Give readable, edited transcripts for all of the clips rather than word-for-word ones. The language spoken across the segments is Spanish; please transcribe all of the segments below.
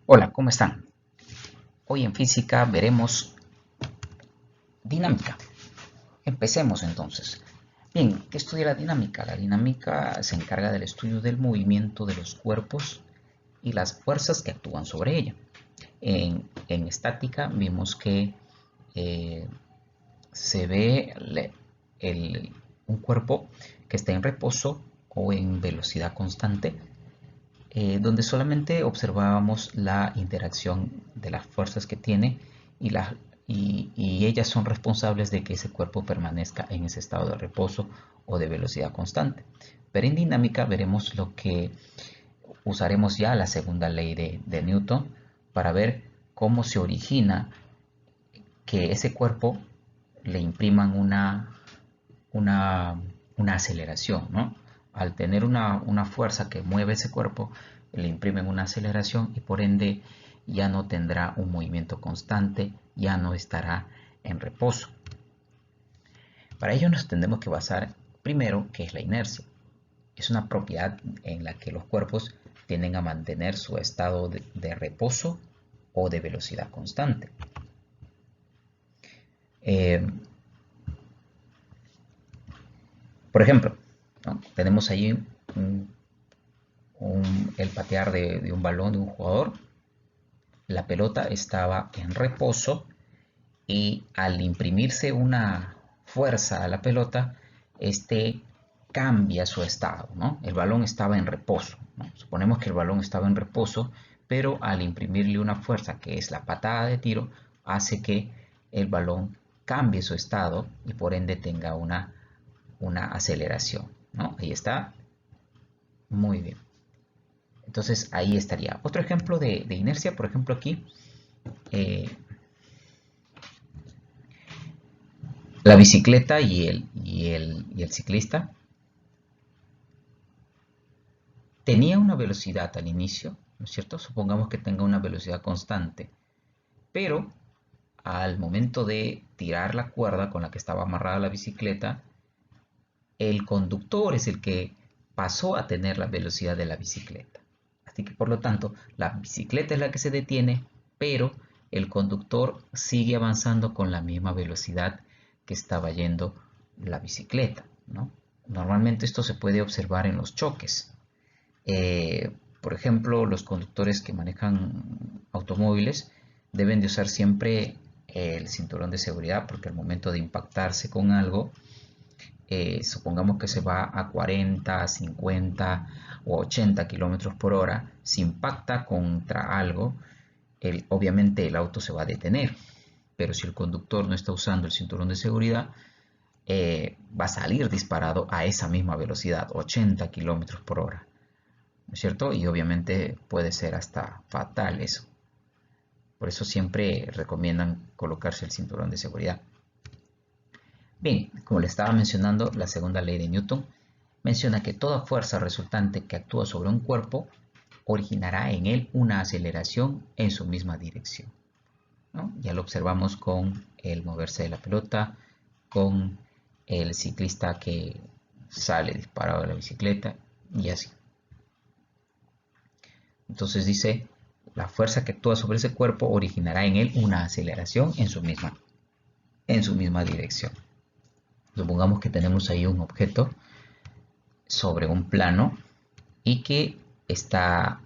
Hola, ¿cómo están? Hoy en física veremos dinámica. Empecemos entonces. Bien, ¿qué estudia la dinámica? La dinámica se encarga del estudio del movimiento de los cuerpos y las fuerzas que actúan sobre ella. En estática vimos que eh, se ve un cuerpo que está en reposo o en velocidad constante, donde solamente observábamos la interacción de las fuerzas que tiene y, y ellas son responsables de que ese cuerpo permanezca en ese estado de reposo o de velocidad constante. Pero en dinámica veremos lo que usaremos ya la segunda ley de Newton para ver cómo se origina que ese cuerpo le impriman una, una aceleración, ¿no? Al tener una fuerza que mueve ese cuerpo, le imprimen una aceleración y por ende ya no tendrá un movimiento constante, ya no estará en reposo. Para ello nos tendremos que basar primero qué es la inercia. Es una propiedad en la que los cuerpos tienden a mantener su estado de reposo o de velocidad constante. Eh, por ejemplo, ¿no? Tenemos ahí el patear de un balón de un jugador. La pelota estaba en reposo y al imprimirse una fuerza a la pelota, este cambia su estado, ¿no? El balón estaba en reposo, ¿no? Suponemos que el balón estaba en reposo, pero al imprimirle una fuerza que es la patada de tiro, hace que el balón cambie su estado y por ende tenga una aceleración, ¿no? Ahí está, muy bien. Entonces ahí estaría. Otro ejemplo de inercia, por ejemplo aquí, eh, la bicicleta y el ciclista tenía una velocidad al inicio, ¿no es cierto? Supongamos que tenga una velocidad constante, pero al momento de tirar la cuerda con la que estaba amarrada la bicicleta, el conductor es el que pasó a tener la velocidad de la bicicleta. Así que por lo tanto, la bicicleta es la que se detiene, pero el conductor sigue avanzando con la misma velocidad que estaba yendo la bicicleta, ¿no? Normalmente esto se puede observar en los choques. Por ejemplo, los conductores que manejan automóviles deben de usar siempre el cinturón de seguridad porque al momento de impactarse con algo, supongamos que se va a 40, 50 o 80 kilómetros por hora, si impacta contra algo, obviamente el auto se va a detener. Pero si el conductor no está usando el cinturón de seguridad, va a salir disparado a esa misma velocidad, 80 kilómetros por hora. ¿No es cierto? Y obviamente puede ser hasta fatal eso. Por eso siempre recomiendan colocarse el cinturón de seguridad. Bien, como le estaba mencionando, la segunda ley de Newton menciona que toda fuerza resultante que actúa sobre un cuerpo originará en él una aceleración en su misma dirección, ¿no? Ya lo observamos con el moverse de la pelota, con el ciclista que sale disparado de la bicicleta y así. Entonces dice, la fuerza que actúa sobre ese cuerpo originará en él una aceleración en su misma dirección. Supongamos que tenemos ahí un objeto sobre un plano y que está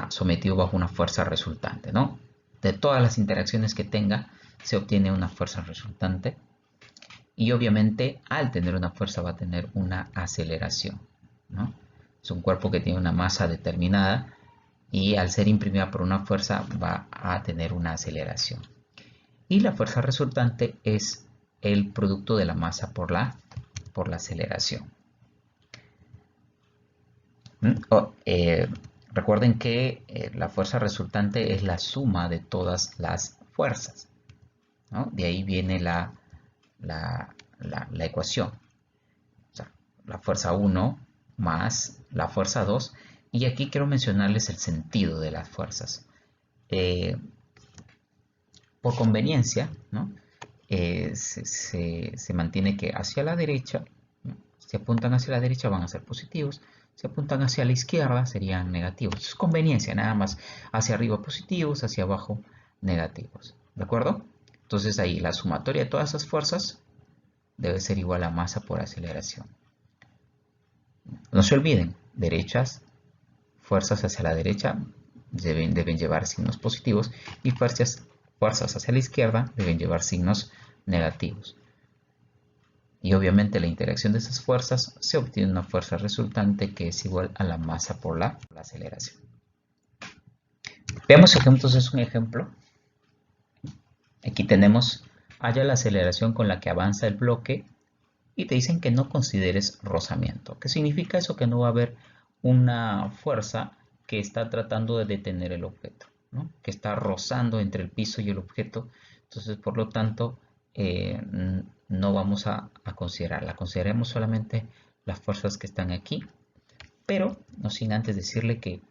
sometido bajo una fuerza resultante, ¿no? De todas las interacciones que tenga, se obtiene una fuerza resultante y obviamente al tener una fuerza va a tener una aceleración, ¿no? Es un cuerpo que tiene una masa determinada y al ser imprimida por una fuerza va a tener una aceleración. Y la fuerza resultante es el producto de la masa por la aceleración. Recuerden que la fuerza resultante es la suma de todas las fuerzas, ¿no? De ahí viene la ecuación. O sea, la fuerza 1 más la fuerza 2. Y aquí quiero mencionarles el sentido de las fuerzas. Eh, por conveniencia, ¿no? Se mantiene que hacia la derecha, ¿no? Si apuntan hacia la derecha van a ser positivos, Si apuntan hacia la izquierda serían negativos. Eso es conveniencia, nada más. Hacia arriba positivos, hacia abajo negativos. ¿De acuerdo? Entonces ahí la sumatoria de todas esas fuerzas debe ser igual a masa por aceleración. No se olviden, fuerzas hacia la derecha deben llevar signos positivos y fuerzas hacia la izquierda deben llevar signos negativos. Y obviamente la interacción de esas fuerzas se obtiene una fuerza resultante que es igual a la masa por la aceleración. Veamos entonces un ejemplo. Aquí tenemos, halla la aceleración con la que avanza el bloque y te dicen que no consideres rozamiento. ¿Qué significa eso? Que no va a haber una fuerza que está tratando de detener el objeto, ¿no? Que está rozando entre el piso y el objeto. Entonces, por lo tanto, no vamos a considerarla. Consideremos solamente las fuerzas que están aquí, pero no sin antes decirle que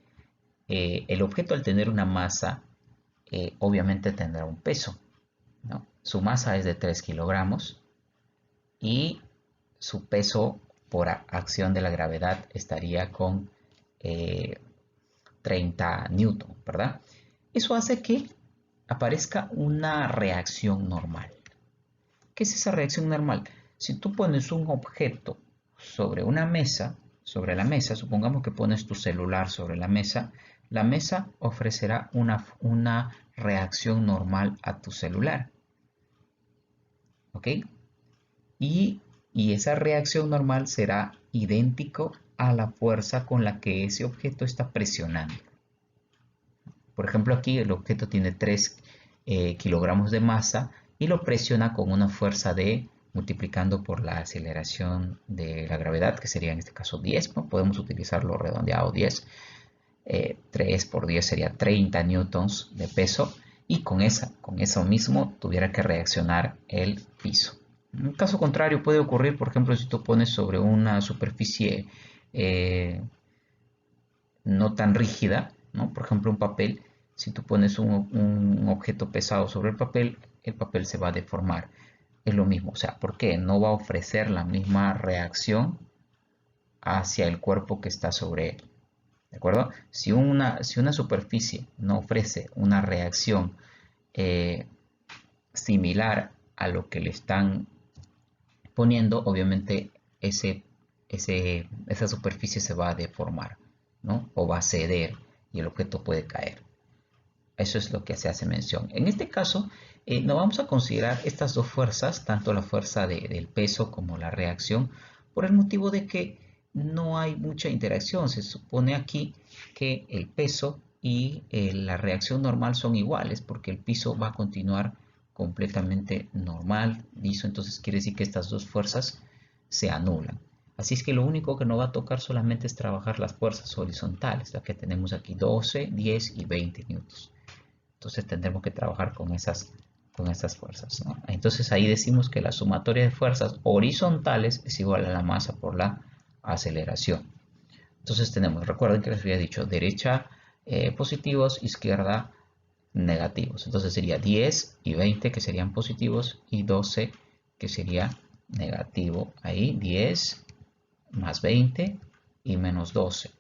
el objeto, al tener una masa, obviamente tendrá un peso, ¿no? Su masa es de 3 kilogramos y su peso por acción de la gravedad estaría con 30 newton, ¿verdad? Eso hace que aparezca una reacción normal. ¿Qué es esa reacción normal? Si tú pones un objeto sobre una mesa, sobre la mesa, supongamos que pones tu celular sobre la mesa ofrecerá una reacción normal a tu celular. ¿Ok? Y esa reacción normal será idéntico a la fuerza con la que ese objeto está presionando. Por ejemplo, aquí el objeto tiene 3 kilogramos de masa y lo presiona con una fuerza de, multiplicando por la aceleración de la gravedad, que sería en este caso 10, ¿no? Podemos utilizarlo redondeado 10. 3 por 10 sería 30 newtons de peso y con eso mismo tuviera que reaccionar el piso. En un caso contrario puede ocurrir, por ejemplo, si tú pones sobre una superficie no tan rígida, ¿no? Por ejemplo, un papel, si tú pones un objeto pesado sobre el papel se va a deformar. Es lo mismo, o sea, ¿por qué? No va a ofrecer la misma reacción hacia el cuerpo que está sobre él. ¿De acuerdo? Si una superficie no ofrece una reacción similar a lo que le están poniendo, obviamente esa superficie se va a deformar, ¿no? O va a ceder y el objeto puede caer. Eso es lo que se hace mención. En este caso, no vamos a considerar estas dos fuerzas, tanto la fuerza del peso como la reacción, por el motivo de que no hay mucha interacción. Se supone aquí que el peso y la reacción normal son iguales, porque el piso va a continuar completamente normal, liso. Entonces quiere decir que estas dos fuerzas se anulan. Así es que lo único que nos va a tocar solamente es trabajar las fuerzas horizontales, las que tenemos aquí, 12, 10 y 20 newtons. Entonces tendremos que trabajar con esas fuerzas, ¿no? Entonces ahí decimos que la sumatoria de fuerzas horizontales es igual a la masa por la aceleración. Entonces tenemos, recuerden que les había dicho, derecha positivos, izquierda negativos. Entonces sería 10 y 20 que serían positivos y 12 que sería negativo. Ahí 10 más 20 y menos 12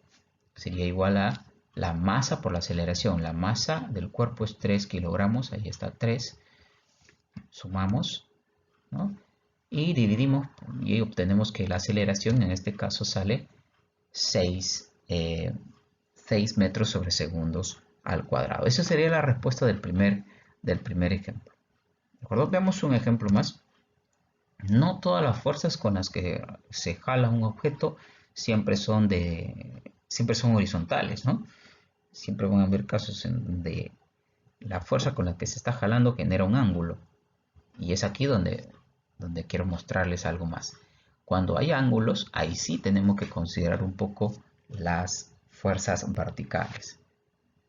sería igual a la masa por la aceleración. La masa del cuerpo es 3 kilogramos, ahí está 3. Sumamos, ¿no? Y dividimos y obtenemos que la aceleración en este caso sale 6 metros sobre segundos al cuadrado. Esa sería la respuesta del primer ejemplo. ¿De acuerdo? Veamos un ejemplo más. No todas las fuerzas con las que se jala un objeto siempre son horizontales, ¿no? Siempre van a haber casos en donde la fuerza con la que se está jalando genera un ángulo. Y es aquí donde quiero mostrarles algo más. Cuando hay ángulos, ahí sí tenemos que considerar un poco las fuerzas verticales.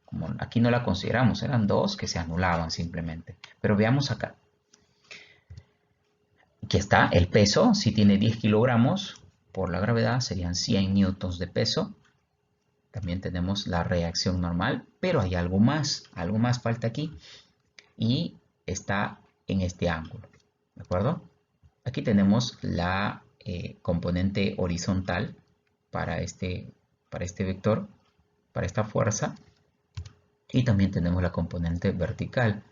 Como aquí no la consideramos, eran dos que se anulaban simplemente. Pero veamos acá. Aquí está el peso, si tiene 10 kilogramos por la gravedad serían 100 newtons de peso. También tenemos la reacción normal, pero hay algo más falta aquí y está en este ángulo, ¿de acuerdo? Aquí tenemos la componente horizontal para este para este vector, para esta fuerza. Y también tenemos la componente vertical.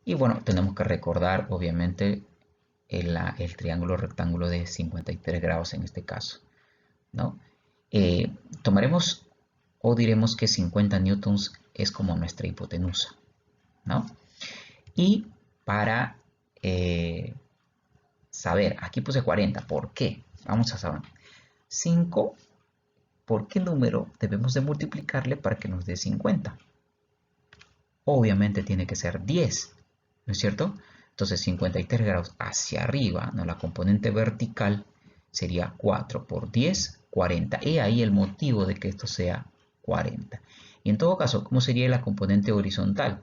Y bueno, tenemos que recordar obviamente el triángulo rectángulo de 53 grados en este caso, ¿no? Tomaremos o diremos que 50 newtons es como nuestra hipotenusa, ¿no? Y para saber, aquí puse 40, ¿por qué? Vamos a saber. 5, ¿por qué número debemos de multiplicarle para que nos dé 50? Obviamente tiene que ser 10, ¿no es cierto? Entonces 53 grados hacia arriba, ¿no? La componente vertical sería 4 por 10, 40. Y ahí el motivo de que esto sea 40. Y en todo caso, ¿cómo sería la componente horizontal?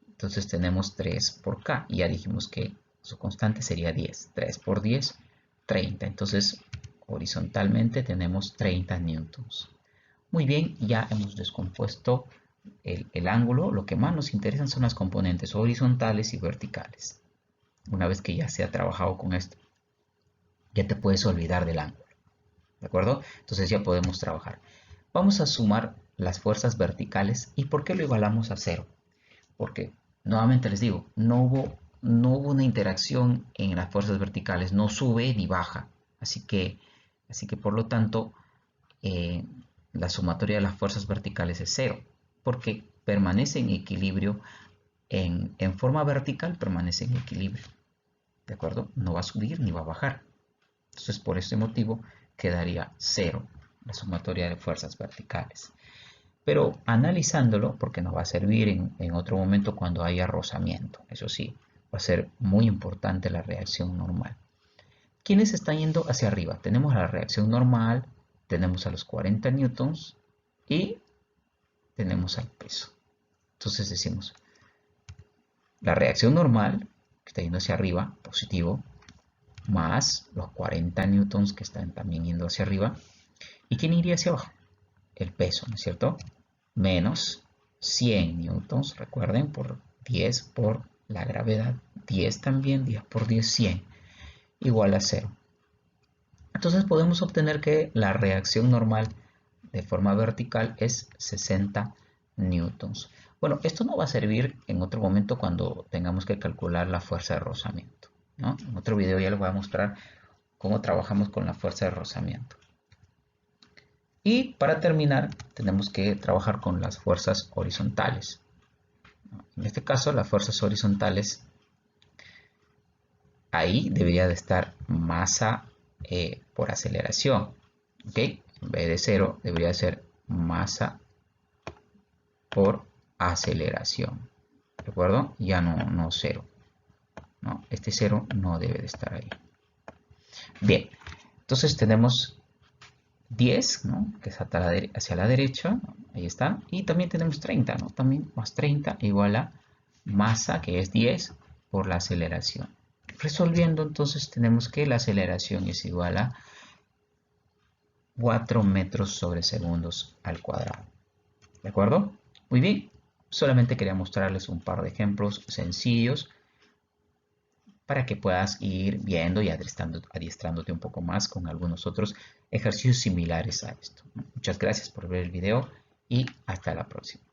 Entonces tenemos 3 por K. Y ya dijimos que su constante sería 10. 3 por 10, 30. Entonces, horizontalmente tenemos 30 newtons. Muy bien, ya hemos descompuesto el ángulo. Lo que más nos interesan son las componentes horizontales y verticales. Una vez que ya se ha trabajado con esto, ya te puedes olvidar del ángulo. ¿De acuerdo? Entonces ya podemos trabajar. Vamos a sumar las fuerzas verticales. ¿Y por qué lo igualamos a 0? Porque, nuevamente les digo, no hubo una interacción en las fuerzas verticales. No sube ni baja. Así que por lo tanto, la sumatoria de las fuerzas verticales es 0. Porque permanece en equilibrio. En forma vertical permanece en equilibrio. ¿De acuerdo? No va a subir ni va a bajar. Entonces, por este motivo, quedaría 0 la sumatoria de fuerzas verticales. Pero analizándolo, porque nos va a servir en otro momento cuando haya rozamiento. Eso sí, va a ser muy importante la reacción normal. ¿Quiénes están yendo hacia arriba? Tenemos la reacción normal, tenemos a los 40 newtons y tenemos al peso. Entonces decimos, la reacción normal, que está yendo hacia arriba, positivo, más los 40 newtons que están también yendo hacia arriba. ¿Y quién iría hacia abajo? El peso, ¿no es cierto? Menos 100 newtons, recuerden, por 10 por la gravedad. 10 también, 10 por 10, 100, igual a 0. Entonces podemos obtener que la reacción normal de forma vertical es 60 newtons. Bueno, esto nos va a servir en otro momento cuando tengamos que calcular la fuerza de rozamiento, ¿no? En otro video ya les voy a mostrar cómo trabajamos con la fuerza de rozamiento. Y para terminar, tenemos que trabajar con las fuerzas horizontales. En este caso, las fuerzas horizontales, ahí debería de estar masa por aceleración. ¿Ok? En vez de 0, debería ser masa por aceleración. ¿De acuerdo? Ya no 0. ¿No? Este 0 no debe de estar ahí. Bien, entonces tenemos 10, ¿no? Que es hacia la derecha, ahí está, y también tenemos 30, ¿no? También más 30 igual a masa, que es 10, por la aceleración. Resolviendo, entonces tenemos que la aceleración es igual a 4 metros sobre segundos al cuadrado. ¿De acuerdo? Muy bien, solamente quería mostrarles un par de ejemplos sencillos para que puedas ir viendo y adiestrándote un poco más con algunos otros ejercicios similares a esto. Muchas gracias por ver el video y hasta la próxima.